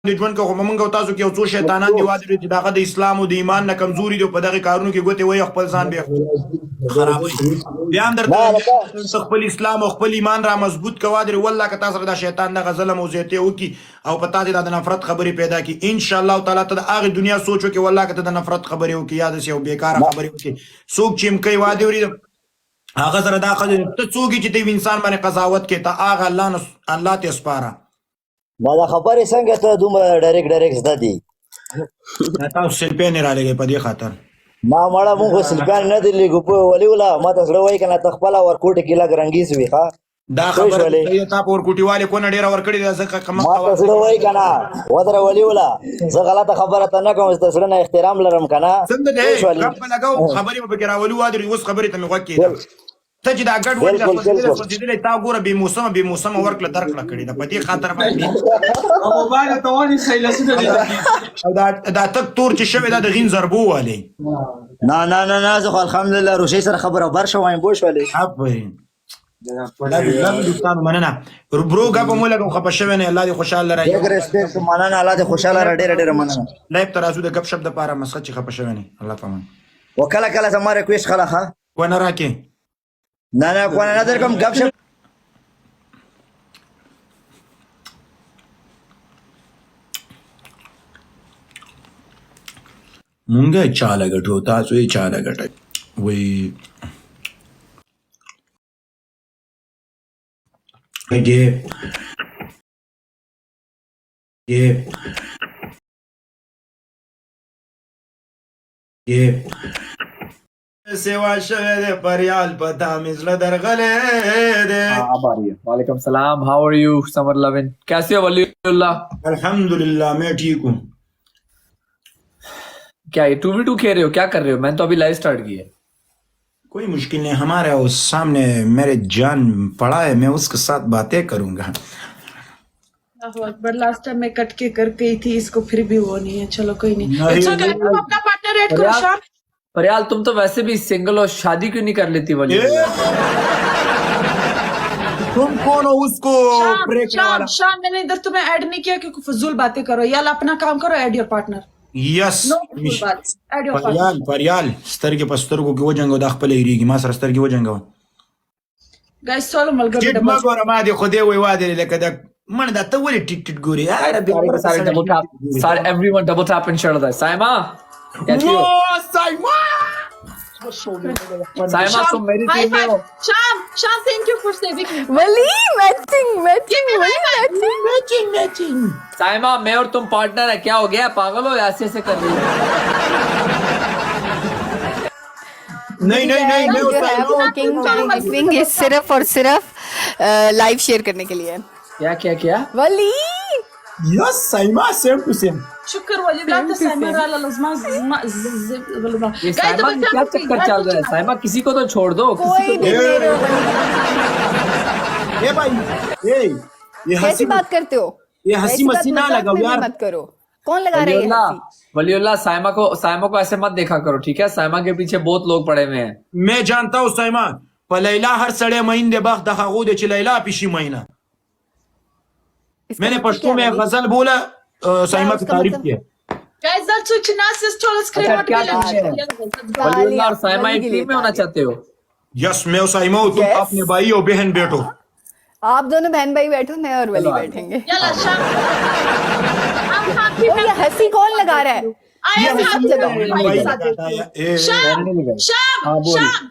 د ژوند کوم موږ تاسو کې یو څو شیطانان دی واده چې دغه د اسلام او د ایمان نه کمزوري دی په دغه کارونو کې ګوتې وای خپل ځان به خرابوي بیا هم درته خپل اسلام او خپل ایمان را مضبوط کوا دی والله که تاسو د شیطان دغه ظلم او زیاته وکي او پتا دي د نفرت خبرې پیدا کی ان شاء الله تعالی ته هغه دنیا سوچو کې والله که ته د نفرت خبرې وکي یاد سي او بیکاره خبرې وکي څوک چې کوي واده وري هغه سره دا خبره ته څوک چې د انسان باندې قضاوت کوي ته هغه الله ته سپاره دا خبرې څنګه ته دومره ډایرکټ زده دي تاسو سلپین را لګي په دې خاطر ما مړه مونږ سلپان نه دي لګو په ولي ولا ما ته سره وای کنه تخپل ور کوټه کې لګ رنگیز وی ښا دا خبره ته تا پور کوټي والے کو نه ډیر ور کړی دا ځکه کم ما ته سره وای کنه ودر ولي ولا زه غلطه خبره ته نه کوم ته سره نه احترام لرم کنه څنګه دې کپ لګاو خبرې به کې راولو وادري اوس خبرې ته مې وکړه ته چې دا ګډ وډ سوچېدلې تا ګوره بې موسمه ورکړه درکړه کړې ده په دې خاطر باندې او موبایل ته ونی خیلسونه دي او دا تک تور چې شوی دا د غین ضربو والی نه نه نه نه زه الحمدلله روشي سره خبره برشه وایم بوش ولې افرین دا دوستانو مننه برو غپ مو لګو خپه شوی نه الله دې خوشاله راځي ډېر ریسپیکټ مننه الله دې خوشاله را ډېر مننه لایب ترازو د غپ شپ د پاره مسخه چې خپه شوی نه الله پامان وکاله کله زما ریکویسټ خلاخه ونه راکې نه نه کوانه نه درکم غپ شپ مونږه چاله غټو تاسو یې چاله غټه وی سوا شوه دے پریال پتا مزل درغلے دے وعلیکم السلام how are you summer लविन कैसे हो वली अल्लाह अल्हम्दुलिल्लाह मैं ठीक हूँ क्या ये 2v2 खेल रहे हो क्या कर रहे हो मैंने तो अभी लाइव स्टार्ट की है कोई मुश्किल नहीं हमारे उस सामने मेरे जान पड़ा है मैं उसके साथ बातें करूंगा अकबर लास्ट टाइम मैं कट के कर गई थी इसको फिर भी वो नहीं है चलो कोई नहीं It's okay, तुम अपना पार्टनर ऐड करो शाम परयाल तुम तो वैसे भी सिंगल और शादी क्यों नहीं कर लेती वली तुम कौन हो उसको ब्रेक शाम शाम मैंने इधर तुम्हें ऐड नहीं किया क्योंकि फजूल बातें करो यार अपना काम करो add your partner yes no फजूल बात ऐड योर पार्टनर परियाल परियाल سترګې په سترګو کې وجنګو د خپل ایریږي ما سره سترګې وجنګو गाइस سوالو ملګری ټیټ ما ګوره ما دې خو دې وای واده لکه دا من دا ته ولې ټیټ ټیټ ګوري सारे डबल टैप सारे everyone double tap in shirt है साइमा कैसी हो साइमा साइमा तुम मेरी हाई टीम में हो शाम शाम thank you for saving me वली मैचिंग साइमा मैं और तुम पार्टनर है क्या हो गया पागल हो ऐसे ऐसे कर रही हो नहीं नहीं नहीं मैं जो है वो किंग ये सिर्फ और सिर्फ लाइव शेयर करने के लिए है क्या क्या क्या वली यस साइमा सेम टू सेम शुक्र वली لا تسمع على لازم ये साइमा की क्या चक्कर चल रहा है साइमा किसी को तो छोड़ दो कोई नहीं मेरे ए भाई ए ये कैसी हंसी बात करते हो ये हंसी मसी ना लगाओ यार मत करो कौन लगा रहा है ये हंसी वलीउल्लाह साइमा को ऐसे मत देखा करो ठीक है साइमा के पीछे बहुत लोग पड़े हुए हैं मैं जानता हूँ साइमा पर लैला हर सड़े महीने बख दखा गो दे लैला पिशी महीना मैंने पश्तो में गजल बोला साइमा की तारीफ की गाइस दैट्स व्हाट नास इज टोल स्क्रीन अच्छा, क्या काम है? वलीउल्लाह और साइमा एक टीम में होना चाहते हो यस मैं साइमा हूँ तुम Yes. अपने भाई और बहन बैठो आप दोनों बहन भाई बैठो मैं और वली बैठेंगे يلا शाम हम हैप्पी ओ, ये हंसी कौन लगा रहा है आई एम भाई हैप्पी लगाता है ए, शाम हाँ, शाम बोल। शाम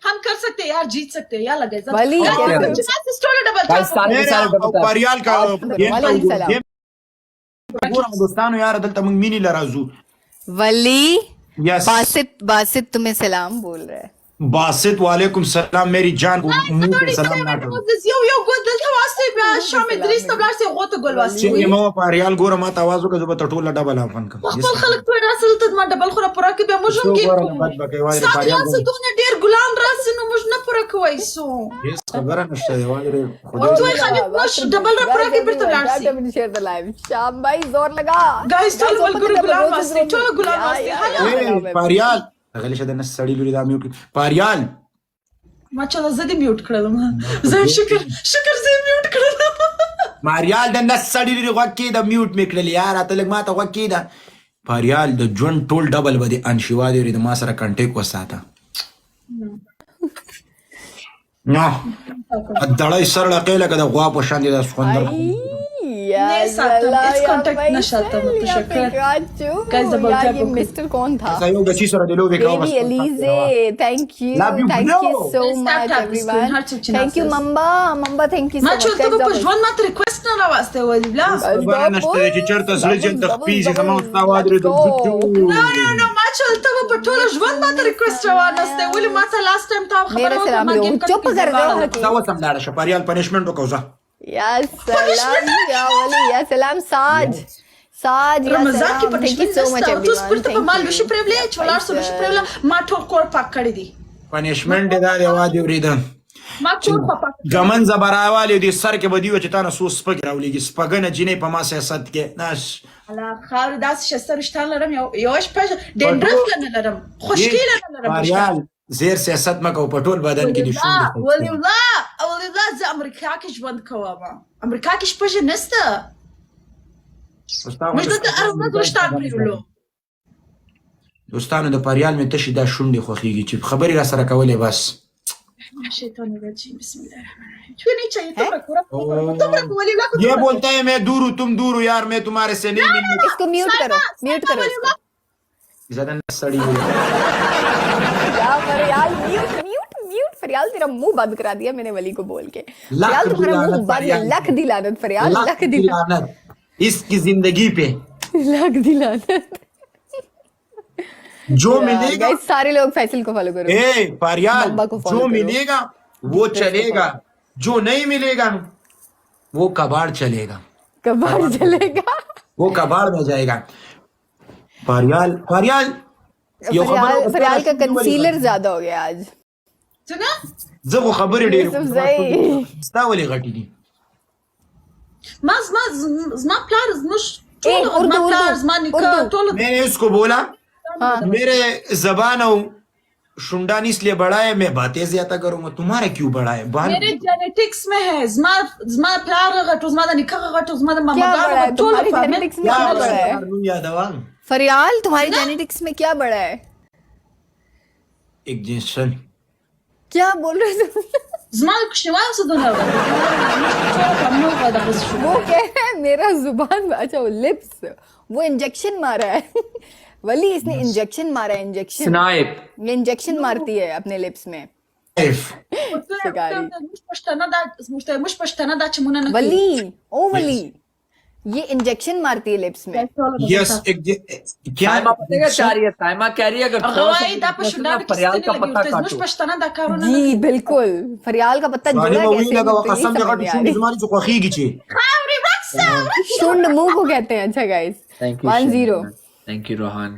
हम कर सकते हैं यार जीत सकते हैं यार लगे वली, भाई सारे के सारे डबल टैप परियाल का वालेकुम सलाम। दोस्तानो यार दलता मंग मिनी लराजू वली यस बासित तुम्हें सलाम बोल रहा है बासित वालेकुम सलाम मेरी जान को मुंह पे सलाम ना करो يو قول دلته واسطه بیا شام ادریس ته بلار سي غوته ګل واسطه چې ما پریال ګوره ما تاسو کې زه په ټوله ډبل افغان کوم خپل خلک ته راسل ته ما ډبل خو پورا کې بیا موږ هم کې ساتیا څه دونه ډیر ګلان راسي نو موږ نه پورا کوي سو هیڅ خبره نشته دی والي او دوی خلک موږ ډبل را پورا کې بیرته لارسي शेयर द लाइव शाम भाई जोर लगा गाइस ټول ملګری ګلان واسطه ټول ګلان واسطه هلا پریال غلی شه د نس سړی لوري دا میو پریال ما چې زه دې میوټ کړم زه شکر زه میوټ کړم ماریال د نس سړی لري غوږ کې د میوټ مې کړل یار ته لږ ماته غوږ کې ده فاریال د ژوند ټول ډبل به د انشوا دی د ما سره کنټیک وساته نو دړای سر لکه لکه د غوا په شان دي د سخوندر यार सातम, it's contact ना सातम, तो शक्कर। Guys, the यार birthday ये book. मिस्टर कौन था Sa yung gasi sara dilo bekaw Baby Elise, thank you Love you, so bro. much Tap, tap, everyone. screen, heart of Thank you Chinasas. Mamba, thank you so ما much. شو تبغى بجوان ما request نه راوسته ولې بلا Bara nashte چې چرته زړه جن تخپیږي زما استاد وادره د no ما شو تبغى په ټول ژوند ما request راوسته ولې ما ته last time تا خبر मेरा सलाम लो चुप कर दो دا وسم لاړه شپاریال پنیشمنت وکوزا या सलाम या वली या सलाम साज साज या رمضان کې सलाम thank you so much تو everyone سپورت په مال وشي پرېبلې چولار سو وشي پرېبلې ما ټول کور پاک کړی دي پنیشمنت دا دی وادي وریدم ما کور پاک ګمن زبراوالی دي سر کې بدیو چې تاسو سو سپګ راولېږي سپګنه جنې په ما سیاست کې ناش الله خاور داس شستر شتان لرم یو شپه ډندرف کنه لرم خوشکیل نه لرم پاریال زیر سیاست مکو په ټول بدن کې دي شونډې ولې الله زه امریکا کې ژوند کوم امریکا کې شپه نشته مش د ارزه دوستان پریولو دوستانو د پاریال مې تشي دا شونډې خوخيږي چې خبري را سره کولې بس شیطان الرجیم بسم الله الرحمن الرحیم क्यों नहीं चाहिए तुम बोली ला ये बोलता है मैं दूर हूँ तुम दूर हो यार मैं तुम्हारे से नहीं मिलने इसको म्यूट करो इसको ज्यादा सड़ी हुई या फरियाल म्यूट म्यूट म्यूट फरियाल तेरा मुंह बंद करा दिया मैंने वली को बोल के फरियाल तुम्हारा मुंह बंद लख दी लानत फरियाल लख दी लानत इसकी जिंदगी पे लख दी लानत जो मिलेगा गाइस सारे लोग फैसल को फॉलो करो ए पारियाल मम्मा को follow जो करो। मिलेगा वो चलेगा जो नहीं मिलेगा वो कबाड़ चलेगा कबाड़ चलेगा वो कबाड़ में जाएगा पारियाल पारियाल यो फरियाल का कंसीलर ज्यादा हो गया आज څنګه زه خو خبرې ډېرې یوسف زئی ستا ولې غټې دي زما پلار زموږ ټول اردو، زما پلار اردو، زما نیکه اردو۔ ټول میں نے اس کو بولا हाँ मेरे जबान और शुंडान इसलिए बड़ा है मैं बातें ज्यादा करूंगा तुम्हारा क्यों बड़ा है बाल मेरे जेनेटिक्स में है زما پلار غټو زما د نیکه غټو زما د क्या ماما बड़ा है ټول तुम्हारी जेनेटिक्स में क्या बड़ा है याद आवा फरियाल तुम्हारी जेनेटिक्स में क्या बड़ा है एक जेसन क्या बोल रहे हो तुम زما کوشنوال څه دونه वो कह रहा है मेरा जुबान अच्छा वो लिप्स वो इंजेक्शन मारा है वली इसने इंजेक्शन मारा है इंजेक्शन Snipe. ये इंजेक्शन मारती है अपने लिप्स में مش پښتنه دا چې مونږ نه वली ओ वली ये इंजेक्शन मारती है लिप्स में यस एक क्या साइमा पता क्या चाह रही है साइमा कह रही है अगर थोड़ा सा هغه دا په شونډه کې फरियाल का पत्ता مش काटो پښتنه دا کارونه जी बिल्कुल फरियाल का पत्ता जुड़ा मालूम कैसे हुई लगा मुझे कसम ये जगह समझ नहीं आ शुंड रही। तुम्हारी जो खीगी ची शुंड मुंह को कहते हैं अच्छा guys thank you 1-0 thank you Rohan